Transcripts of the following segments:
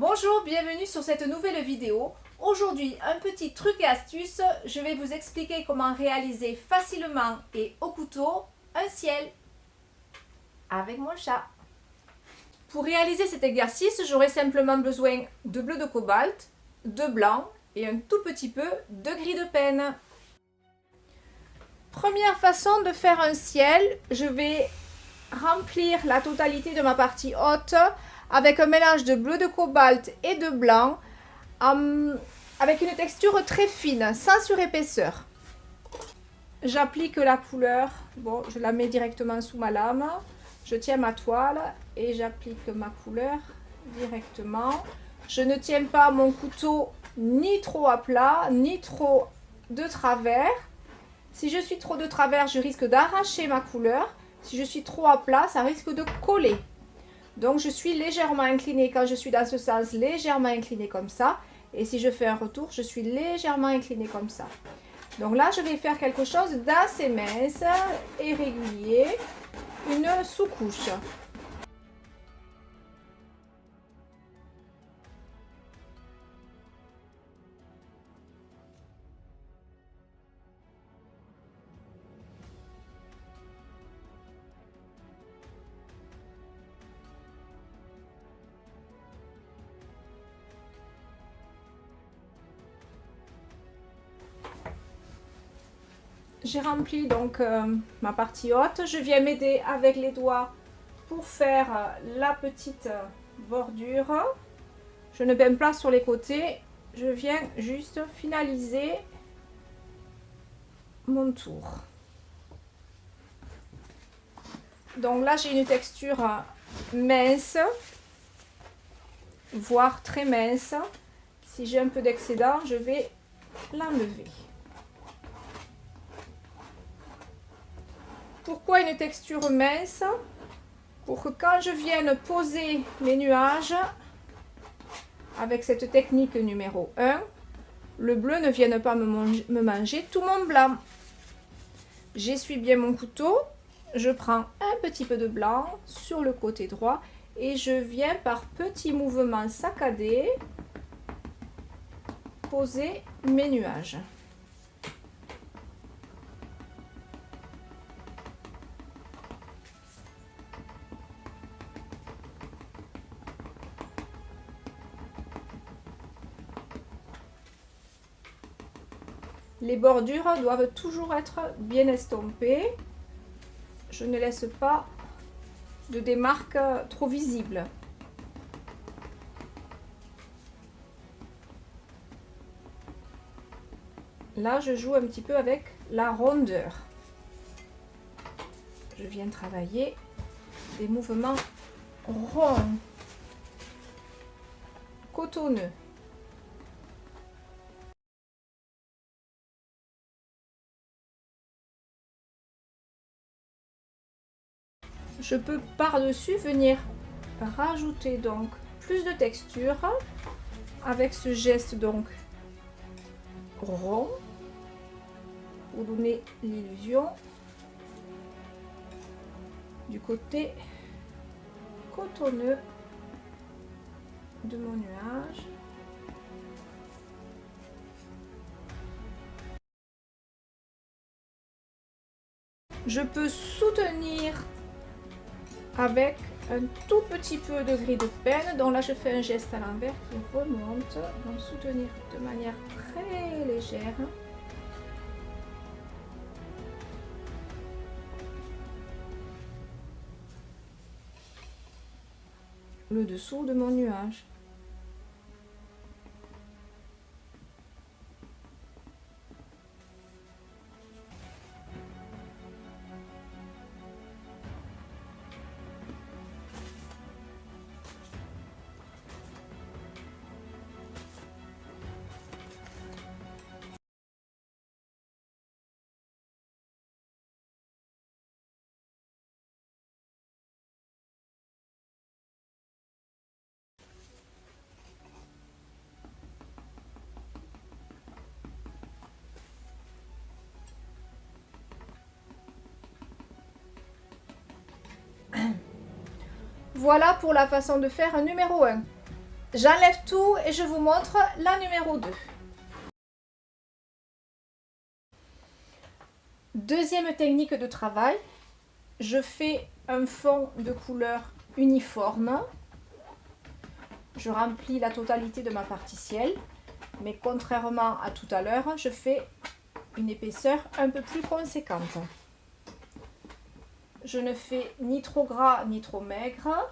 Bonjour, bienvenue sur cette nouvelle vidéo. Aujourd'hui, un petit truc et astuce. Je vais vous expliquer comment réaliser facilement et au couteau un ciel avec mon chat. Pour réaliser cet exercice, j'aurai simplement besoin de bleu de cobalt, de blanc et un tout petit peu de gris de peine. Première façon de faire un ciel, je vais remplir la totalité de ma partie haute avec un mélange de bleu de cobalt et de blanc avec une texture très fine, sans surépaisseur. J'applique la couleur, bon, je la mets directement sous ma lame, je tiens ma toile et j'applique ma couleur directement. Je ne tiens pas mon couteau ni trop à plat, ni trop de travers. Si je suis trop de travers, je risque d'arracher ma couleur. Si je suis trop à plat, ça risque de coller. Donc je suis légèrement inclinée quand je suis dans ce sens, légèrement inclinée comme ça. Et si je fais un retour, je suis légèrement inclinée comme ça. Donc là, je vais faire quelque chose d'assez mince et régulier, une sous-couche. J'ai rempli donc ma partie haute. Je viens m'aider avec les doigts pour faire la petite bordure. Je ne baigne pas sur les côtés. Je viens juste finaliser mon tour. Donc là, j'ai une texture mince, voire très mince. Si j'ai un peu d'excédent, je vais l'enlever. Pourquoi une texture mince? Pour que quand je vienne poser mes nuages, avec cette technique numéro 1, le bleu ne vienne pas me manger tout mon blanc. J'essuie bien mon couteau, je prends un petit peu de blanc sur le côté droit et je viens par petits mouvements saccadés poser mes nuages. Les bordures doivent toujours être bien estompées. Je ne laisse pas de démarques trop visibles. Là, je joue un petit peu avec la rondeur. Je viens travailler des mouvements ronds, cotonneux. Je peux par-dessus venir rajouter donc plus de texture avec ce geste donc rond pour donner l'illusion du côté cotonneux de mon nuage. Je peux soutenir avec un tout petit peu de gris de peine, donc là je fais un geste à l'envers qui remonte, donc soutenir de manière très légère. Le dessous de mon nuage. Voilà pour la façon de faire numéro 1. J'enlève tout et je vous montre la numéro 2. Deuxième technique de travail, je fais un fond de couleur uniforme. Je remplis la totalité de ma partie ciel, mais contrairement à tout à l'heure, je fais une épaisseur un peu plus conséquente. Je ne fais ni trop gras ni trop maigre.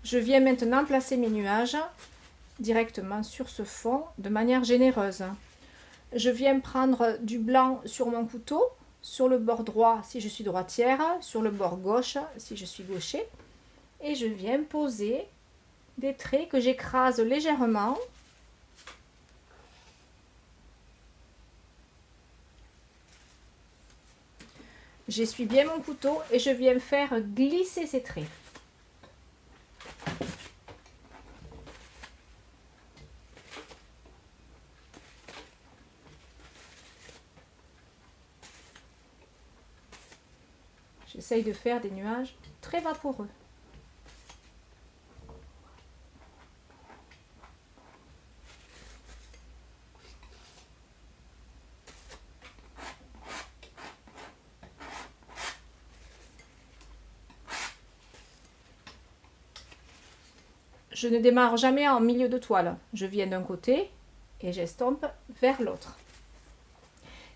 Je viens maintenant placer mes nuages directement sur ce fond de manière généreuse. Je viens prendre du blanc sur mon couteau, sur le bord droit si je suis droitière, sur le bord gauche si je suis gaucher, et je viens poser des traits que j'écrase légèrement. J'essuie bien mon couteau et je viens faire glisser ces traits. J'essaye de faire des nuages très vaporeux. Je ne démarre jamais en milieu de toile. Je viens d'un côté et j'estompe vers l'autre.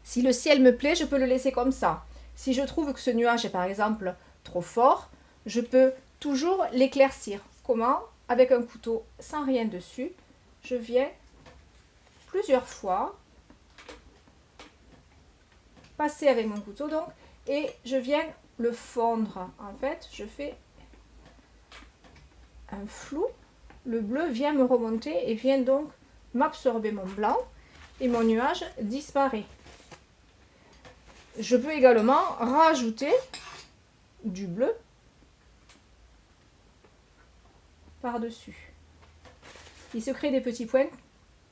Si le ciel me plaît, je peux le laisser comme ça. Si je trouve que ce nuage est par exemple trop fort, je peux toujours l'éclaircir. Comment? Avec un couteau sans rien dessus. Je viens plusieurs fois passer avec mon couteau donc et je viens le fondre. En fait, je fais un flou. Le bleu vient me remonter et vient donc m'absorber mon blanc et mon nuage disparaît. Je peux également rajouter du bleu par-dessus. Il se crée des petits points,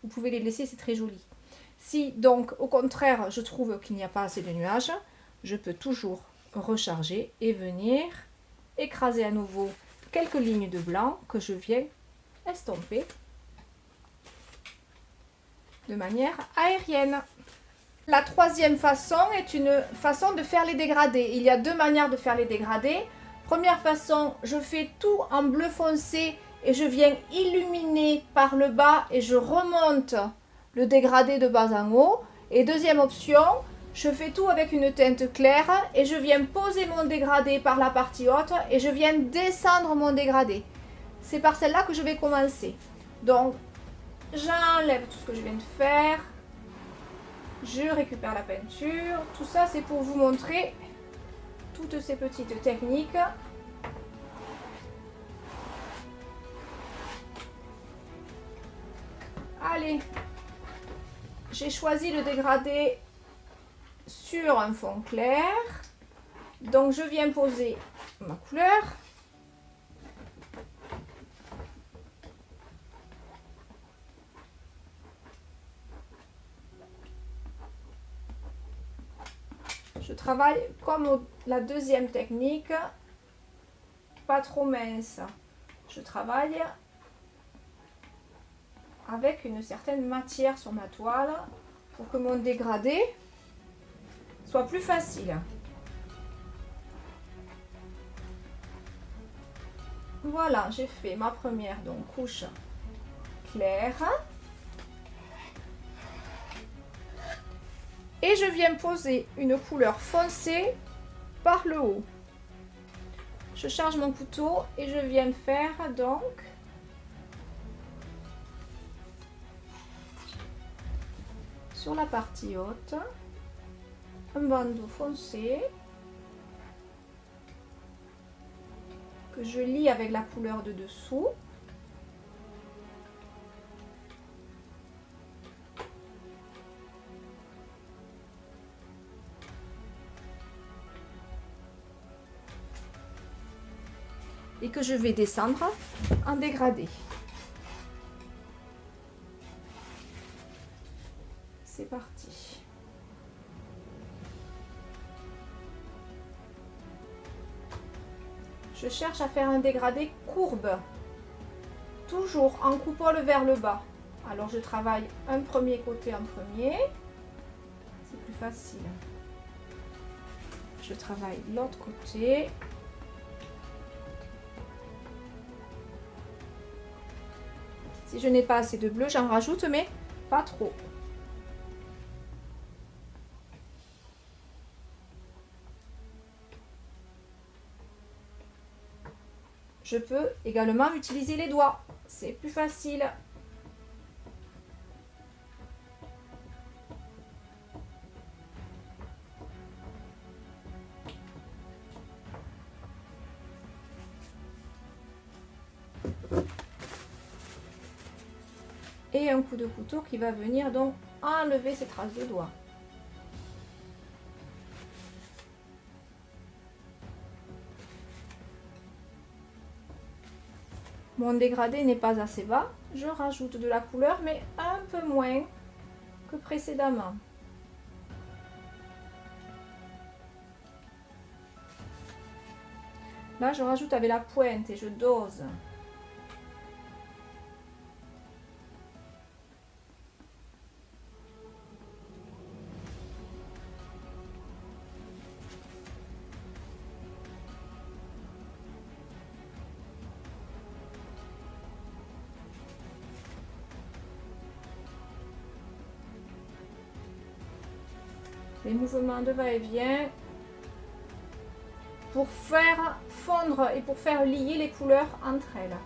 vous pouvez les laisser, c'est très joli. Si donc au contraire je trouve qu'il n'y a pas assez de nuages, je peux toujours recharger et venir écraser à nouveau quelques lignes de blanc que je viens estomper de manière aérienne. La troisième façon est une façon de faire les dégradés. Il y a deux manières de faire les dégradés. Première façon, je fais tout en bleu foncé et je viens illuminer par le bas et je remonte le dégradé de bas en haut. Et deuxième option, je fais tout avec une teinte claire et je viens poser mon dégradé par la partie haute et je viens descendre mon dégradé. C'est par celle-là que je vais commencer. Donc, j'enlève tout ce que je viens de faire. Je récupère la peinture. Tout ça, c'est pour vous montrer toutes ces petites techniques. Allez, j'ai choisi le dégradé sur un fond clair. Donc, je viens poser ma couleur. Je travaille comme la deuxième technique, pas trop mince. Je travaille avec une certaine matière sur ma toile pour que mon dégradé soit plus facile. Voilà, j'ai fait ma première donc couche claire. Et je viens poser une couleur foncée par le haut. Je charge mon couteau et je viens faire donc sur la partie haute, un bandeau foncé que je lis avec la couleur de dessous. Et que je vais descendre en dégradé. C'est parti. Je cherche à faire un dégradé courbe, toujours en coupole vers le bas. Alors je travaille un premier côté en premier, c'est plus facile. Je travaille l'autre côté. Si je n'ai pas assez de bleu, j'en rajoute, mais pas trop. Je peux également utiliser les doigts, c'est plus facile. Et un coup de couteau qui va venir donc enlever ces traces de doigts. Mon dégradé n'est pas assez bas, je rajoute de la couleur mais un peu moins que précédemment. Là je rajoute avec la pointe et je dose. Les mouvements de va-et-vient pour faire fondre et pour faire lier les couleurs entre elles.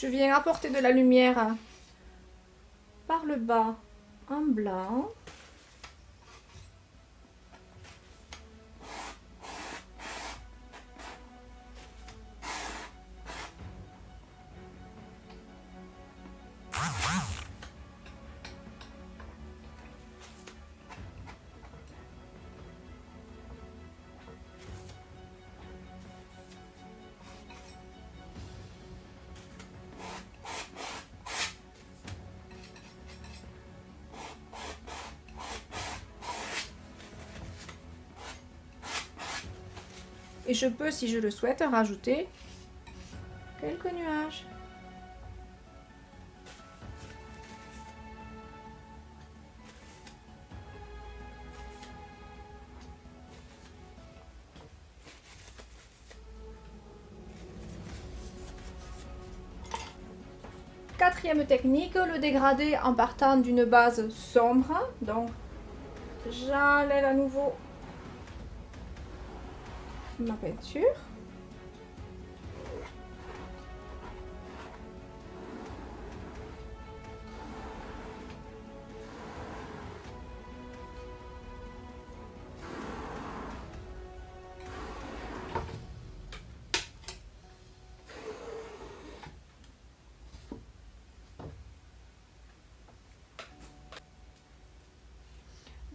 Je viens apporter de la lumière par le bas en blanc. Et je peux, si je le souhaite, rajouter quelques nuages. Quatrième technique, le dégradé en partant d'une base sombre. Donc, j'enlève à nouveau ma peinture.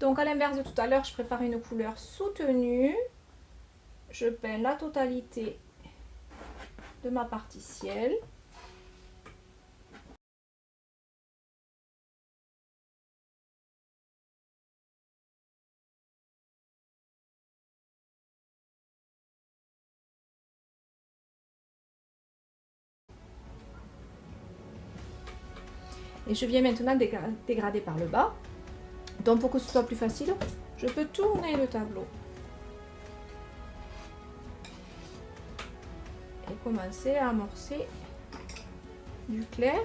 Donc à l'inverse de tout à l'heure, je prépare une couleur soutenue. Je peins la totalité de ma partie ciel. Et je viens maintenant dégrader par le bas. Donc pour que ce soit plus facile, je peux tourner le tableau. Et commencer à amorcer du clair.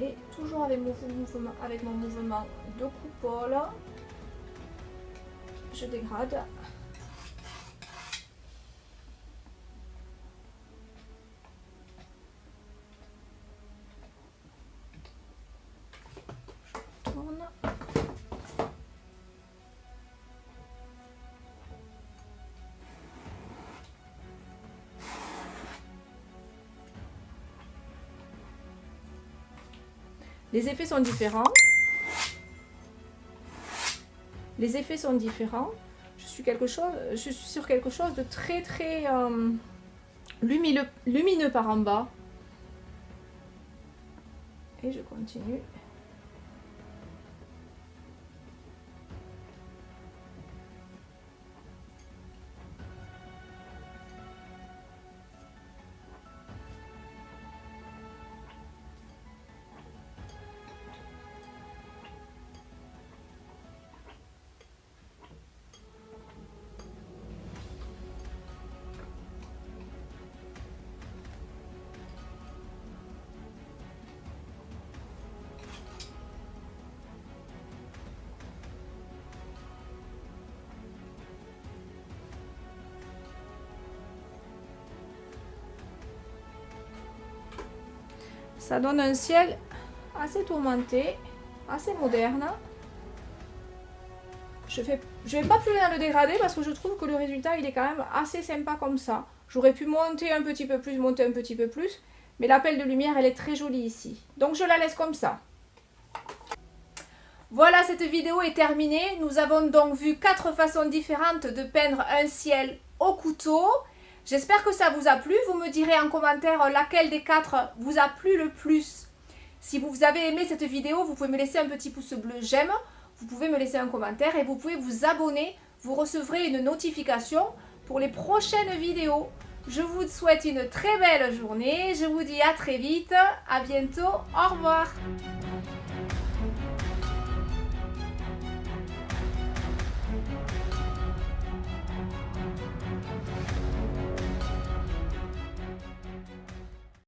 Et toujours avec mon mouvement de coupole, je dégrade. Je tourne. Les effets sont différents. Les effets sont différents. Je suis sur quelque chose de très lumineux par en bas. Et je continue. Ça donne un ciel assez tourmenté, assez moderne. Je vais pas plus loin dans le dégradé parce que je trouve que le résultat il est quand même assez sympa comme ça. J'aurais pu monter un petit peu plus, mais l'appel de lumière elle est très jolie ici. Donc je la laisse comme ça. Voilà, cette vidéo est terminée. Nous avons donc vu 4 façons différentes de peindre un ciel au couteau. J'espère que ça vous a plu. Vous me direz en commentaire laquelle des 4 vous a plu le plus. Si vous avez aimé cette vidéo, vous pouvez me laisser un petit pouce bleu j'aime. Vous pouvez me laisser un commentaire et vous pouvez vous abonner. Vous recevrez une notification pour les prochaines vidéos. Je vous souhaite une très belle journée. Je vous dis à très vite. À bientôt. Au revoir.